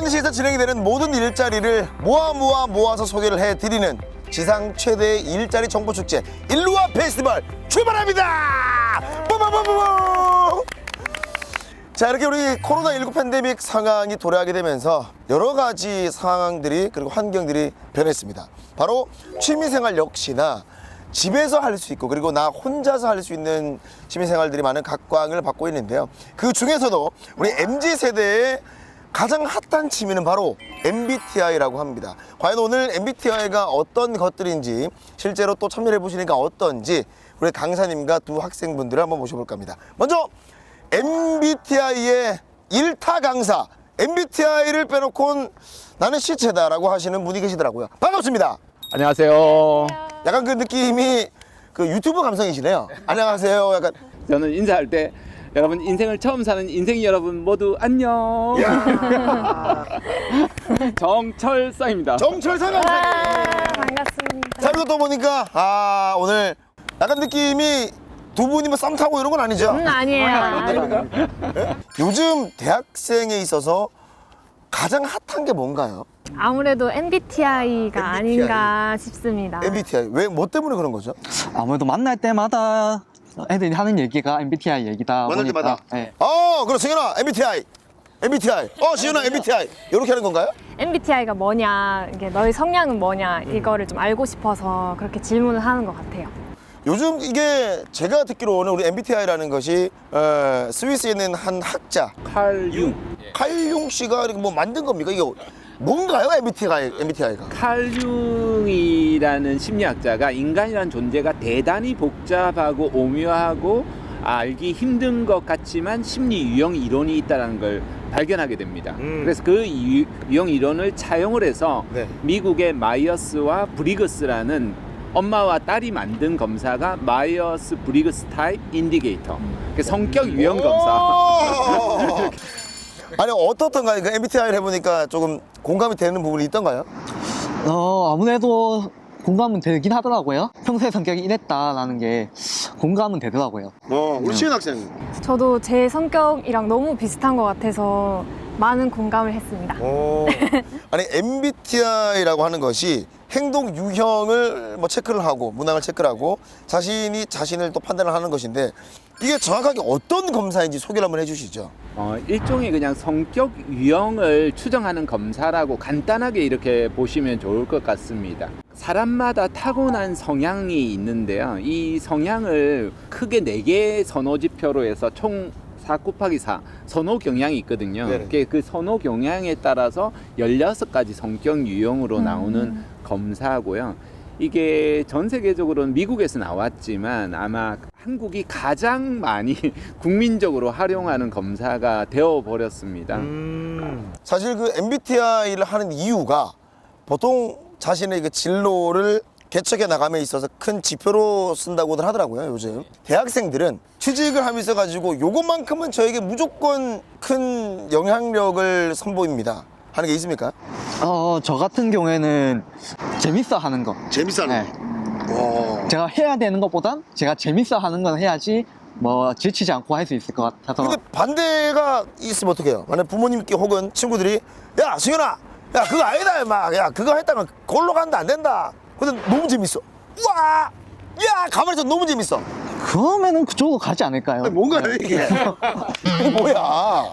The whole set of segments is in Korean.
부천시에서 진행이 되는 모든 일자리를 모아서 소개를 해드리는 지상 최대의 일자리 정보축제 일루아 페스티벌 출발합니다. 빠바바바바. 자, 이렇게 우리 코로나19 팬데믹 상황이 도래하게 되면서 여러 가지 상황들이 그리고 환경들이 변했습니다. 바로 취미생활 역시나 집에서 할 수 있고 그리고 나 혼자서 할 수 있는 취미생활들이 많은 각광을 받고 있는데요. 그 중에서도 우리 MZ세대의 가장 핫한 취미는 바로 MBTI라고 합니다. 과연 오늘 MBTI가 어떤 것들인지 실제로 또 참여해 보시니까 어떤지 우리 강사님과 두 학생분들을 한번 모셔볼까 합니다. 먼저 MBTI의 일타 강사, MBTI를 빼놓고는 나는 시체다라고 하시는 분이 계시더라고요. 반갑습니다. 안녕하세요. 약간 그 느낌이 그 유튜브 감성이시네요. 안녕하세요. 약간 저는 인사할 때 여러분 인생을 처음 사는 인생 여러분 모두 안녕. 정철상입니다. 정철상 강사님. 반갑습니다. 자, 그리고 또 보니까 오늘 약간 느낌이 두 분이 뭐 썸 타고 이런 건 아니죠? 아니에요. 요즘 대학생에 있어서 가장 핫한 게 뭔가요? 아무래도 MBTI가 아닌가 싶습니다. MBTI. 왜, 뭐 때문에 그런 거죠? 아무래도 만날 때마다 애들이 하는 얘기가 MBTI 얘기다 만날 보니까 때마다? 네. 그럼 승현아 MBTI. MBTI. 지현아 MBTI. 이렇게 하는 건가요? MBTI가 뭐냐, 이게 너의 성향은 뭐냐, 이거를 좀 알고 싶어서 그렇게 질문을 하는 것 같아요. 요즘 이게 제가 듣기로는 우리 MBTI라는 것이 스위스에 있는 한 학자 칼융. 칼융 씨가 이렇게 뭐 만든 겁니까? 이게 뭔가요? MBTI가? 칼융이라는 심리학자가 인간이라는 존재가 대단히 복잡하고 오묘하고 알기 힘든 것 같지만 심리 유형 이론이 있다는 걸 발견하게 됩니다. 그래서 그 유형 이론을 차용을 해서 네. 미국의 마이어스와 브리그스라는 엄마와 딸이 만든 검사가 마이어스 브리그스 타입 인디게이터. 성격 유형 검사. 아니 어떻던가요? 그 MBTI를 해보니까 조금 공감이 되는 부분이 있던가요? 아무래도 공감은 되긴 하더라고요. 평소에 성격이 이랬다라는 게 공감은 되더라고요. 우리 시은 학생. 저도 제 성격이랑 너무 비슷한 것 같아서 많은 공감을 했습니다. 아니 MBTI라고 하는 것이 행동 유형을 뭐 체크를 하고 문항을 체크를 하고 자신이 자신을 또 판단을 하는 것인데 이게 정확하게 어떤 검사인지 소개를 한번 해주시죠. 일종의 그냥 성격 유형을 추정하는 검사라고 간단하게 이렇게 보시면 좋을 것 같습니다. 사람마다 타고난 성향이 있는데요. 이 성향을 크게 4개의 선호지표로 해서 총 4 곱하기 4 선호 경향이 있거든요. 네네. 그 선호 경향에 따라서 16가지 성격 유형으로 나오는 검사고요. 이게 전 세계적으로는 미국에서 나왔지만 아마 한국이 가장 많이 국민적으로 활용하는 검사가 되어버렸습니다. 사실 그 MBTI를 하는 이유가 보통 자신의 그 진로를 개척해 나감에 있어서 큰 지표로 쓴다고들 하더라고요. 요즘 대학생들은 취직을 하면서 가지고 요것만큼은 저에게 무조건 큰 영향력을 선보입니다 하는 게 있습니까? 저 같은 경우에는 재밌어 하는 거. 재밌어 하는 거. 제가 해야 되는 것보단 제가 재밌어 하는 건 해야지 뭐 지치지 않고 할 수 있을 것 같아서. 근데 반대가 있으면 어떡해요? 만약 부모님께 혹은 친구들이 야 승현아 야 그거 아니다 임마 야 그거 했다가 골로 간다 안 된다 근데 너무 재밌어 우와 야 가만히 있어 너무 재밌어 그러면은 그쪽으로 가지 않을까요? 아니, 뭔가요 네. 이게 이게 뭐야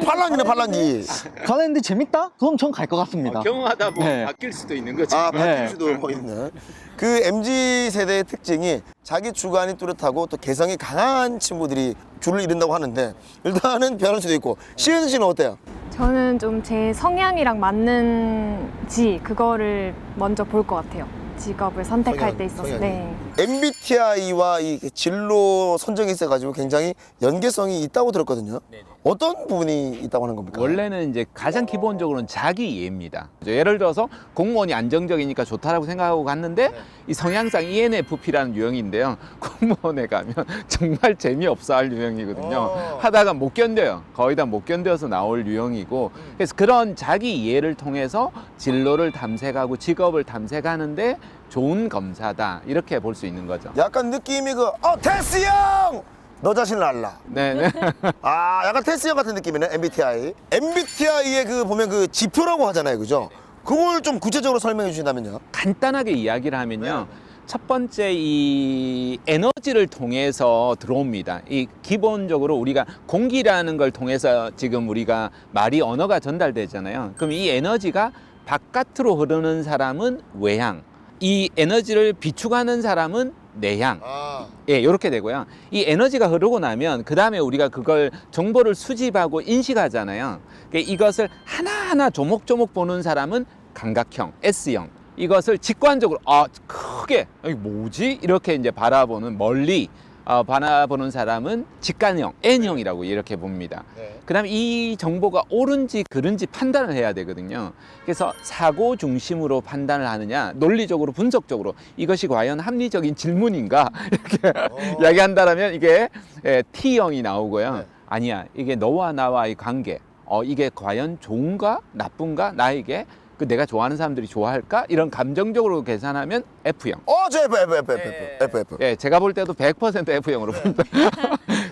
팔랑기네 팔랑기 가는데 재밌다? 그럼 전 갈 것 같습니다. 경험하다 보면 네. 바뀔 수도 있는 거죠. 바뀔 네. 수도 있는 그 MZ세대의 특징이 자기 주관이 뚜렷하고 또 개성이 강한 친구들이 줄을 이룬다고 하는데 일단은 변할 수도 있고 시은 씨는 어때요? 저는 좀 제 성향이랑 맞는지 그거를 먼저 볼 것 같아요. 직업을 선택할 성향, 때 있어서. 성향이. 네. MBTI와 이 진로 선정이 있어가지고 굉장히 연계성이 있다고 들었거든요. 어떤 부분이 있다고 하는 겁니까? 원래는 이제 가장 기본적으로는 자기 이해입니다. 예를 들어서 공무원이 안정적이니까 좋다라고 생각하고 갔는데 이 성향상 ENFP라는 유형인데요. 공무원에 가면 정말 재미없어 할 유형이거든요. 하다가 못 견뎌요. 거의 다 못 견뎌서 나올 유형이고 그래서 그런 자기 이해를 통해서 진로를 탐색하고 직업을 탐색하는데 좋은 검사다 이렇게 볼 수 있는 거죠. 약간 느낌이 테스 형! 너 자신을 알라. 네. 아, 약간 테스형 같은 느낌이네, MBTI. MBTI의 그 보면 그 지표라고 하잖아요, 그죠? 그걸 좀 구체적으로 설명해 주신다면요. 간단하게 이야기를 하면요. 첫 번째 이 에너지를 통해서 들어옵니다. 이 기본적으로 우리가 공기라는 걸 통해서 지금 우리가 말이 언어가 전달되잖아요. 그럼 이 에너지가 바깥으로 흐르는 사람은 외향, 이 에너지를 비축하는 사람은 내향. 아, 예, 이렇게 되고요. 이 에너지가 흐르고 나면 그 다음에 우리가 그걸 정보를 수집하고 인식하잖아요. 그러니까 이것을 하나하나 조목조목 보는 사람은 감각형, S형. 이것을 직관적으로 크게 이게 뭐지? 이렇게 이제 바라보는 멀리 바라보는 사람은 직관형, N형이라고 이렇게 봅니다. 네. 그다음에 이 정보가 옳은지 그른지 판단을 해야 되거든요. 그래서 사고 중심으로 판단을 하느냐, 논리적으로 분석적으로 이것이 과연 합리적인 질문인가 이렇게 이야기한다라면 이게 T형이 나오고요. 네. 아니야, 이게 너와 나와의 관계, 이게 과연 좋은가 나쁜가 나에게 그 내가 좋아하는 사람들이 좋아할까 이런 감정적으로 계산하면 F형. 저 F. 예, 제가 볼 때도 100% F형으로 봅니다.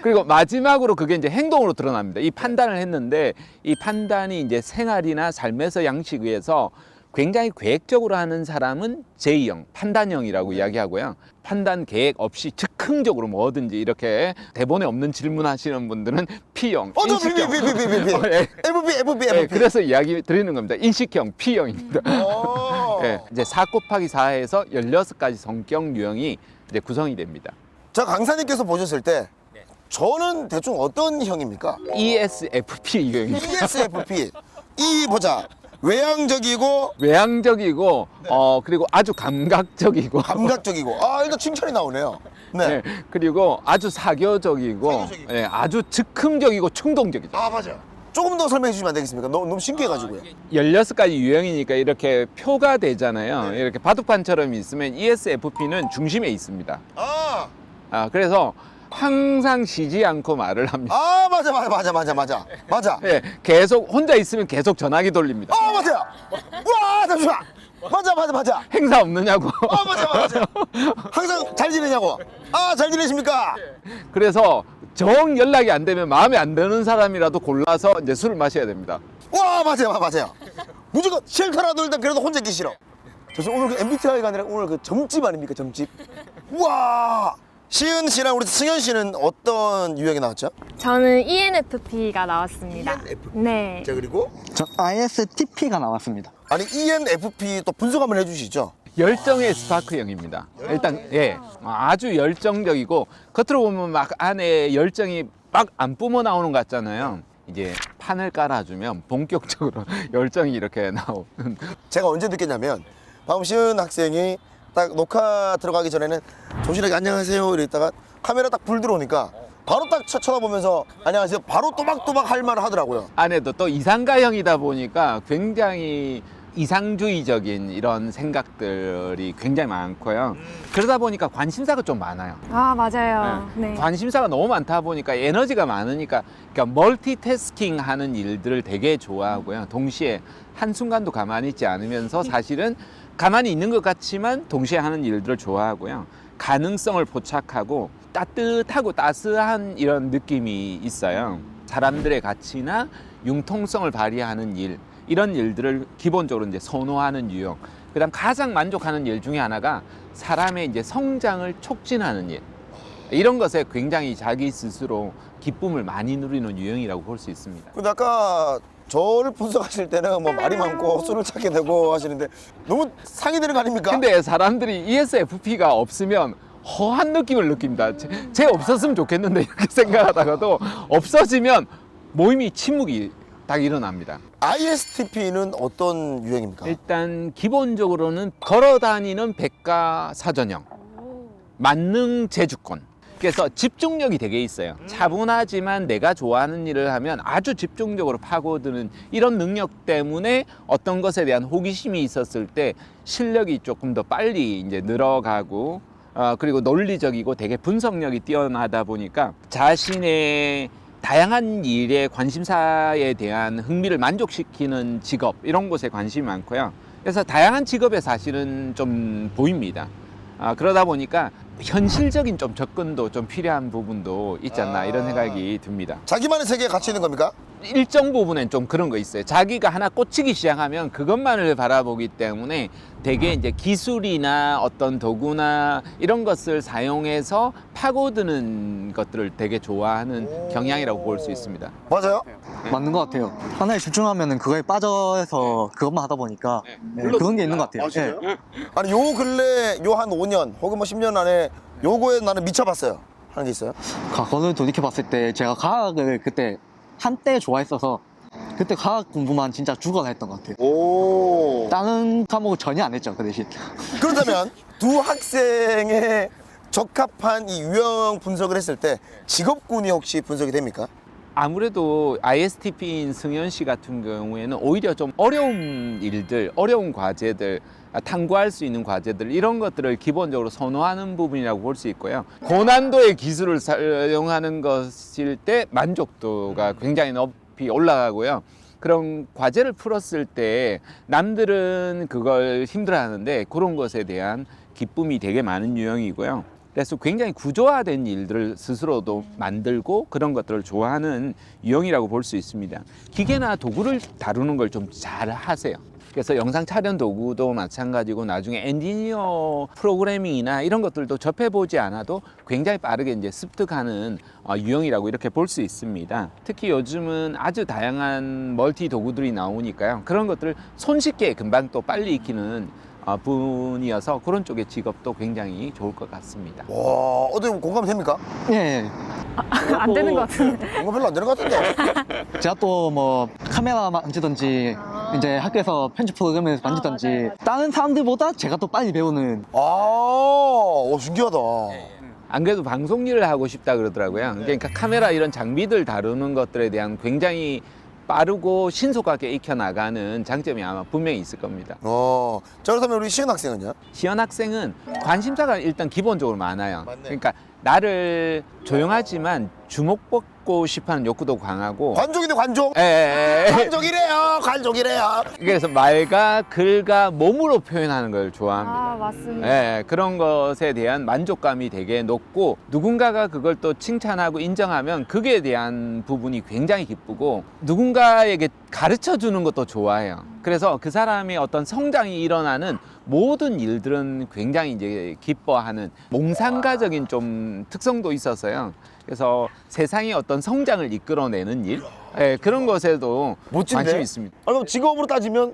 그리고 마지막으로 그게 이제 행동으로 드러납니다. 이 판단을 했는데 이 판단이 이제 생활이나 삶에서 양식에서 굉장히 계획적으로 하는 사람은 J형, 판단형이라고 이야기하고요. 판단 계획 없이 즉흥적으로 뭐든지 이렇게 대본에 없는 질문하시는 분들은 P형. 저 인식형. B. 예. FB. 예, 그래서 이야기 드리는 겁니다. 인식형 P형입니다. 예, 이제 4 곱하기 4에서 16가지 성격 유형이 이제 구성이 됩니다. 자, 강사님께서 보셨을 때 저는 대충 어떤 형입니까? ESFP 유형입니다. ESFP. 보자. 외향적이고 외향적이고 그리고 아주 감각적이고 감각적이고. 일단 칭찬이 나오네요. 네. 네, 그리고 아주 사교적이고 예, 아주 즉흥적이고 충동적이죠. 맞아요. 조금 더 설명해 주시면 안 되겠습니까? 너무 신기해가지고요. 16가지 유형이니까 이렇게 표가 되잖아요. 이렇게 바둑판처럼 있으면 ESFP는 중심에 있습니다. 그래서 항상 쉬지 않고 말을 합니다. 맞아. 예, 계속 혼자 있으면 계속 전화기 돌립니다. 맞아요. 와, 잠시만. 맞아. 행사 없느냐고. 맞아요. 항상 잘 지내냐고. 잘 지내십니까? 그래서 정 연락이 안 되면 마음에 안 드는 사람이라도 골라서 이제 술을 마셔야 됩니다. 와, 맞아요. 무조건 싫더라도 일단 그래도 혼자 있기 싫어. 저 오늘 그 MBTI가 아니라 오늘 그 점집 아닙니까, 점집? 우와. 시은 씨랑 우리 승현 씨는 어떤 유형이 나왔죠? 저는 ENFP가 나왔습니다. ENFP. 네. 자, 그리고 저 ISTP가 나왔습니다. 아니 ENFP 또 분석 한번 해주시죠. 열정의 스파크형입니다. 일단 아주 열정적이고 겉으로 보면 막 안에 열정이 막 안 뿜어 나오는 것 같잖아요. 이제 판을 깔아주면 본격적으로 열정이 이렇게 나오는. 제가 언제 느꼈냐면 방금 시은 학생이 딱 녹화 들어가기 전에는 조신하게 안녕하세요 이랬다가 카메라 딱 불 들어오니까 바로 딱 쳐다보면서 안녕하세요 바로 또박또박 할 말을 하더라고요. 안에도 또 이상가형이다 보니까 굉장히 이상주의적인 이런 생각들이 굉장히 많고요. 그러다 보니까 관심사가 좀 많아요. 맞아요. 네. 관심사가 너무 많다 보니까 에너지가 많으니까 그러니까 멀티태스킹 하는 일들을 되게 좋아하고요. 동시에 한순간도 가만히 있지 않으면서 사실은 가만히 있는 것 같지만 동시에 하는 일들을 좋아하고요. 가능성을 포착하고 따뜻하고 따스한 이런 느낌이 있어요. 사람들의 가치나 융통성을 발휘하는 일, 이런 일들을 기본적으로 이제 선호하는 유형. 그다음 가장 만족하는 일 중에 하나가 사람의 이제 성장을 촉진하는 일. 이런 것에 굉장히 자기 스스로 기쁨을 많이 누리는 유형이라고 볼 수 있습니다. 근데 아까 저를 분석하실 때는 뭐 말이 많고 술을 찾게 되고 하시는데 너무 상의되는 거 아닙니까? 근데 사람들이 ESFP가 없으면 허한 느낌을 느낍니다. 쟤 없었으면 좋겠는데 이렇게 생각하다가도 없어지면 모임이 침묵이 딱 일어납니다. ISTP는 어떤 유형입니까? 일단 기본적으로는 걸어다니는 백과사전형, 만능 제주권. 그래서 집중력이 되게 있어요. 차분하지만 내가 좋아하는 일을 하면 아주 집중적으로 파고드는 이런 능력 때문에 어떤 것에 대한 호기심이 있었을 때 실력이 조금 더 빨리 이제 늘어가고 그리고 논리적이고 되게 분석력이 뛰어나다 보니까 자신의 다양한 일에 관심사에 대한 흥미를 만족시키는 직업 이런 곳에 관심이 많고요. 그래서 다양한 직업에 사실은 좀 보입니다. 그러다 보니까 현실적인 좀 접근도 좀 필요한 부분도 있지 않나 이런 생각이 듭니다. 자기만의 세계에 갇혀 있는 겁니까? 일정 부분엔 좀 그런 거 있어요. 자기가 하나 꽂히기 시작하면 그것만을 바라보기 때문에 되게 이제 기술이나 어떤 도구나 이런 것을 사용해서 파고드는 것들을 되게 좋아하는 경향이라고 볼 수 있습니다. 맞아요? 맞는 것 같아요. 하나에 집중하면은 그거에 빠져서 그것만 하다 보니까 네, 그런 게 있는 것 같아요. 네. 아니 요 근래 요 한 5년 혹은 뭐 10년 안에 요거에 나는 미쳐봤어요 하는 게 있어요? 과거를 돌이켜봤을 때 제가 과학을 그때 한때 좋아했어서 그때 과학 공부만 진짜 죽어라 했던 것 같아요. 오. 다른 과목을 전혀 안 했죠, 그 대신. 그렇다면 두 학생의 적합한 이 유형 분석을 했을 때 직업군이 혹시 분석이 됩니까? 아무래도 ISTP인 승현 씨 같은 경우에는 오히려 좀 어려운 일들, 어려운 과제들, 탐구할 수 있는 과제들 이런 것들을 기본적으로 선호하는 부분이라고 볼 수 있고요. 고난도의 기술을 사용하는 것일 때 만족도가 굉장히 높이 올라가고요. 그런 과제를 풀었을 때 남들은 그걸 힘들어하는데 그런 것에 대한 기쁨이 되게 많은 유형이고요. 그래서 굉장히 구조화된 일들을 스스로도 만들고 그런 것들을 좋아하는 유형이라고 볼 수 있습니다. 기계나 도구를 다루는 걸 좀 잘 하세요. 그래서 영상 촬영 도구도 마찬가지고 나중에 엔지니어 프로그래밍이나 이런 것들도 접해보지 않아도 굉장히 빠르게 이제 습득하는 유형이라고 이렇게 볼 수 있습니다. 특히 요즘은 아주 다양한 멀티 도구들이 나오니까요. 그런 것들을 손쉽게 금방 또 빨리 익히는 분이어서 그런 쪽의 직업도 굉장히 좋을 것 같습니다. 와, 어떻게 공감 됩니까? 예, 예. 안 되는 것 같은데. 공감 별로 안 되는 것 같은데. 제가 또 뭐 카메라 만지든지 이제 학교에서 편집 프로그램을 만지든지 다른 사람들보다 제가 또 빨리 배우는 신기하다. 안 그래도 방송 일을 하고 싶다 그러더라고요. 그러니까 카메라 이런 장비들 다루는 것들에 대한 굉장히 빠르고 신속하게 익혀나가는 장점이 아마 분명히 있을 겁니다. 자, 그렇다면 우리 시은 학생은요? 시연 학생은 관심사가 일단 기본적으로 많아요. 맞네. 그러니까 나를 조용하지만 주목받고 싶어하는 욕구도 강하고 관종인데 관종? 예. 관종이래요, 관종이래요. 그래서 말과 글과 몸으로 표현하는 걸 좋아합니다. 아, 맞습니다. 예, 그런 것에 대한 만족감이 되게 높고 누군가가 그걸 또 칭찬하고 인정하면 그에 대한 부분이 굉장히 기쁘고 누군가에게 가르쳐 주는 것도 좋아해요. 그래서 그 사람의 어떤 성장이 일어나는 모든 일들은 굉장히 이제 기뻐하는 몽상가적인 좀 특성도 있어서요. 그래서 세상의 어떤 성장을 이끌어내는 일, 예, 그런 것에도 멋진데? 관심이 있습니다. 그럼 직업으로 따지면?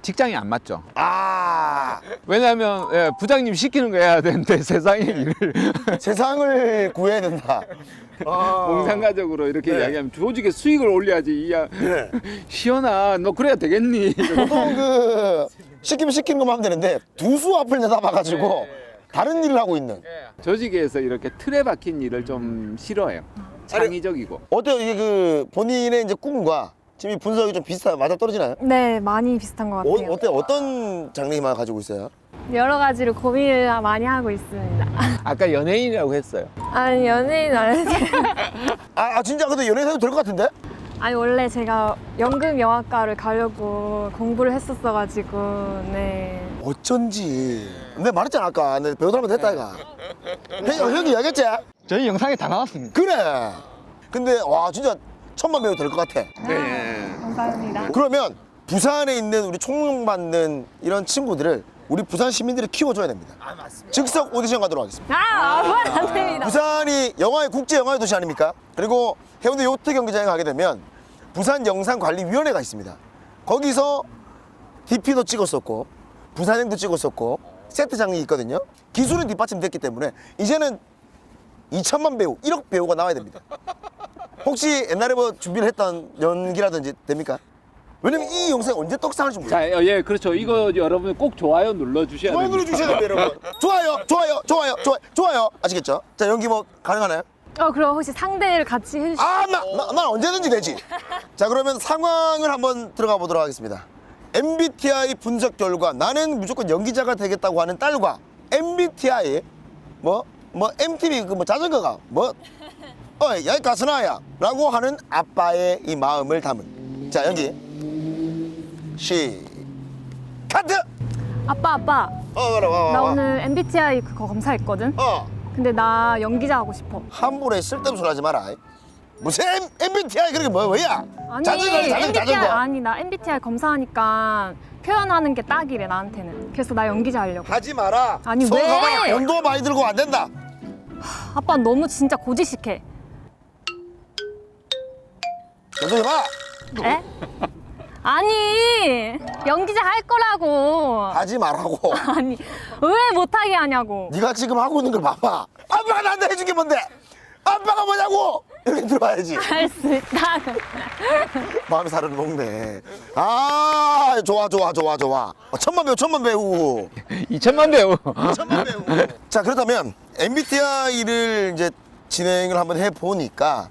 직장이 안 맞죠. 아, 왜냐하면 부장님 시키는 거 해야 되는데 세상의 일을 세상을 구해야 된다. 몽상가적으로 이렇게 네. 이야기하면 조직의 수익을 올려야지. 시연아, 너 그래야 되겠니? 보통 시키면 시키는 것만 하면 되는데 두수 앞을 내다봐가지고 다른 일을 하고 있는. 조직에서 이렇게 틀에 박힌 일을 좀 싫어해요. 창의적이고. 어때요? 이게 본인의 이제 꿈과 지금 이 분석이 좀 맞아 떨어지나요? 네, 많이 비슷한 것 같아요. 어때요? 어떤 장래희망을 가지고 있어요? 여러 가지로 고민을 많이 하고 있습니다. 아까 연예인이라고 했어요. 아니, 연예인 아니지. 진짜 근데 연예인 해도 될 것 같은데? 아니, 원래 제가 연극영화과를 가려고 공부를 했었어가지고, 네. 어쩐지. 내가 말했잖아 아까. 내 배우 사람한테 했다 이가. 형이 이야기했지? 저희 영상에 다 나왔습니다. 그래. 근데 와 진짜 천만 배우 될 것 같아. 감사합니다. 그러면 부산에 있는 우리 총명받는 이런 친구들을 우리 부산 시민들이 키워줘야 됩니다. 즉석 오디션 가도록 하겠습니다. 안 됩니다. 부산이 국제 영화의 도시 아닙니까? 그리고 해운대 요트 경기장에 가게 되면 부산 영상관리위원회가 있습니다. 거기서 DP도 찍었었고 부산행도 찍었었고 세트장이 있거든요. 기술은 뒷받침됐기 때문에 이제는 2천만 배우, 1억 배우가 나와야 됩니다. 혹시 옛날에 뭐 준비를 했던 연기라든지 됩니까? 왜냐면 이 영상이 언제 떡상할지 몰라요. 자, 예, 그렇죠. 이거 여러분 꼭 좋아요 눌러주셔야 좋아요 됩니다. 눌러주셔야 돼요, 여러분. 좋아요. 아시겠죠? 자, 연기 뭐 가능하나요? 그럼 혹시 상대를 같이 해주시 난 언제든지 되지. 자, 그러면 상황을 한번 들어가 보도록 하겠습니다. MBTI 분석 결과 나는 무조건 연기자가 되겠다고 하는 딸과 MBTI MTV 자전거가 야이 가스나야 라고 하는 아빠의 이 마음을 담은 자 연기 카트. 아빠 그래, 나 오늘 MBTI 그거 검사했거든. 근데 나 연기자 하고 싶어. 함부로 쓸데없는 소리 하지 마라. 무슨 MBTI 그런 게 뭐야? 아니 자전거. 아니 나 MBTI 검사하니까 표현하는 게 딱이래 나한테는. 그래서 나 연기자 하려고. 하지 마라. 아니, 손 왜? 가방에 돈도 많이 들고 안 된다. 아빠 너무 진짜 고지식해. 여기 봐. 에? 아니 연기자 할 거라고. 하지 말라고. 아니 왜 못하게 하냐고. 네가 지금 하고 있는 걸 봐봐. 아빠가 나한테 해준 게 뭔데? 아빠가 뭐냐고. 이렇게 들어와야지. 할 수 있다. 마음이 사르는 녹네. 아, 좋아. 천만 배우. 2천만 배우. 천만 배우. 자, 그렇다면 MBTI를 이제 진행을 한번 해 보니까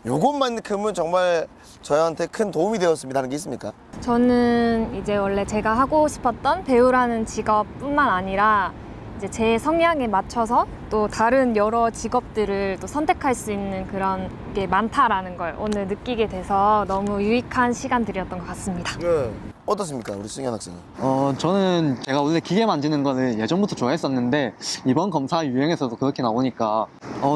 요것만큼은 정말 저한테 큰 도움이 되었습니다 하는 게 있습니까? 저는 이제 원래 제가 하고 싶었던 배우라는 직업뿐만 아니라 이제 제 성향에 맞춰서 또 다른 여러 직업들을 또 선택할 수 있는 그런 게 많다라는 걸 오늘 느끼게 돼서 너무 유익한 시간들이었던 것 같습니다. 네. 어떻습니까, 우리 승현 학생은? 저는 제가 원래 기계 만지는 거는 예전부터 좋아했었는데 이번 검사 유형에서도 그렇게 나오니까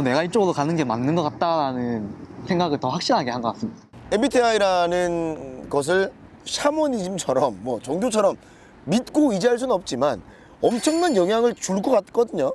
내가 이쪽으로 가는 게 맞는 것 같다라는 생각을 더 확실하게 한 것 같습니다. MBTI라는 것을 샤머니즘처럼 뭐 종교처럼 믿고 의지할 수는 없지만 엄청난 영향을 줄 것 같거든요.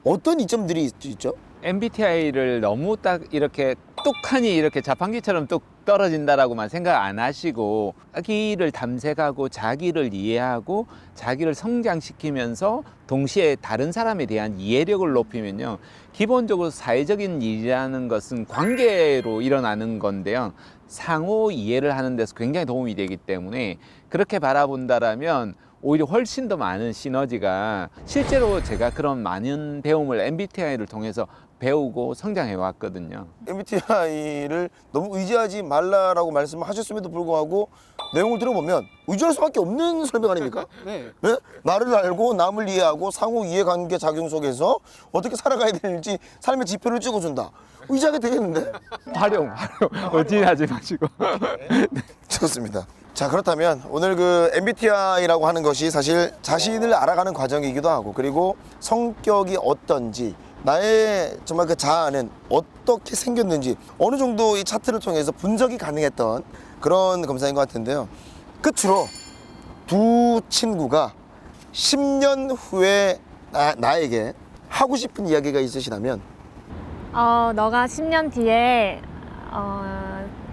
어떤 이점들이 있죠? MBTI를 너무 딱 이렇게 똑하니 이렇게 자판기처럼 뚝 떨어진다라고만 생각 안 하시고 자기를 탐색하고 자기를 이해하고 자기를 성장시키면서 동시에 다른 사람에 대한 이해력을 높이면요. 기본적으로 사회적인 일이라는 것은 관계로 일어나는 건데요. 상호 이해를 하는 데서 굉장히 도움이 되기 때문에 그렇게 바라본다라면 오히려 훨씬 더 많은 시너지가 실제로 제가 그런 많은 배움을 MBTI를 통해서 배우고 성장해 왔거든요. MBTI를 너무 의지하지 말라라고 말씀하셨음에도 불구하고 내용을 들어보면 의지할 수밖에 없는 설명 아닙니까? 네. 네? 나를 알고 남을 이해하고 상호 이해관계 작용 속에서 어떻게 살아가야 되는지 삶의 지표를 찍어준다. 의지하게 되겠는데? 활용 어지하지 마시고. 좋습니다. 자, 그렇다면 오늘 그 MBTI라고 하는 것이 사실 자신을 알아가는 과정이기도 하고 그리고 성격이 어떤지 나의 정말 그 자아는 어떻게 생겼는지 어느 정도 이 차트를 통해서 분석이 가능했던 그런 검사인 것 같은데요. 끝으로 두 친구가 10년 후에 나에게 하고 싶은 이야기가 있으시다면 너가 10년 뒤에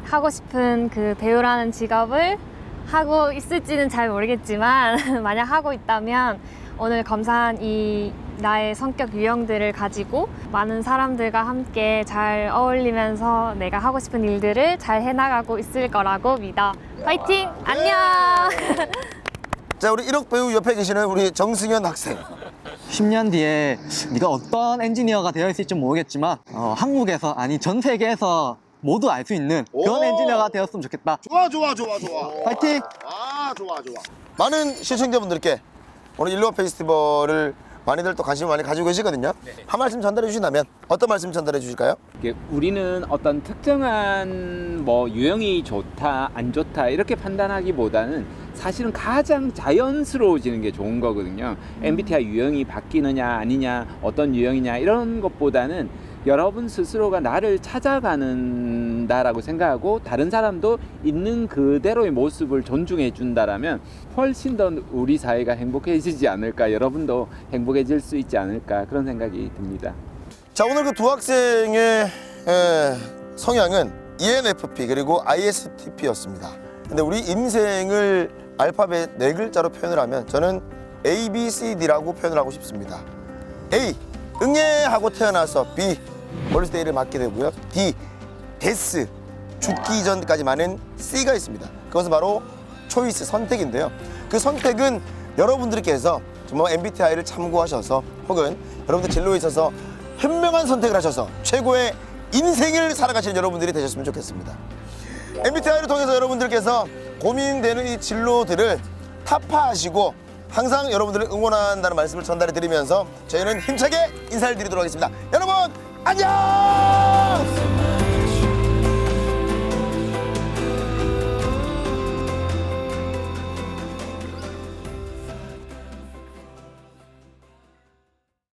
하고 싶은 그 배우라는 직업을 하고 있을지는 잘 모르겠지만 만약 하고 있다면 오늘 검사한 이 나의 성격 유형들을 가지고 많은 사람들과 함께 잘 어울리면서 내가 하고 싶은 일들을 잘 해나가고 있을 거라고 믿어. 파이팅! 안녕! 자, 우리 1억 배우 옆에 계시는 우리 정승현 학생. 10년 뒤에 네가 어떤 엔지니어가 되어 있을지 모르겠지만 한국에서 아니 전 세계에서 모두 알 수 있는 그런 오! 엔지니어가 되었으면 좋겠다. 좋아. 파이팅! 아, 좋아. 많은 시청자분들께 오늘 일루아 페스티벌을 많이들 또 관심을 많이 가지고 계시거든요. 한 말씀 전달해 주신다면 어떤 말씀 전달해 주실까요? 우리는 어떤 특정한 뭐 유형이 좋다 안 좋다 이렇게 판단하기보다는 사실은 가장 자연스러워지는 게 좋은 거거든요. MBTI 유형이 바뀌느냐 아니냐 어떤 유형이냐 이런 것보다는 여러분 스스로가 나를 찾아가는다라고 생각하고 다른 사람도 있는 그대로의 모습을 존중해 준다라면 훨씬 더 우리 사회가 행복해지지 않을까, 여러분도 행복해질 수 있지 않을까 그런 생각이 듭니다. 자, 오늘 그 두 학생의 성향은 ENFP 그리고 ISTP였습니다. 근데 우리 인생을 알파벳 4글자로 표현을 하면 저는 A, B, C, D라고 표현을 하고 싶습니다. A, 응애하고 태어나서 B, 어렸을 때 A를 맞게 되고요. D, 데스, 죽기 전까지 많은 C가 있습니다. 그것은 바로 초이스, 선택인데요. 그 선택은 여러분들께서 정말 MBTI를 참고하셔서 혹은 여러분들 진로에 있어서 현명한 선택을 하셔서 최고의 인생을 살아가시는 여러분들이 되셨으면 좋겠습니다. MBTI를 통해서 여러분들께서 고민되는 이 진로들을 타파하시고 항상 여러분들을 응원한다는 말씀을 전달해 드리면서 저희는 힘차게 인사를 드리도록 하겠습니다. 여러분 안녕!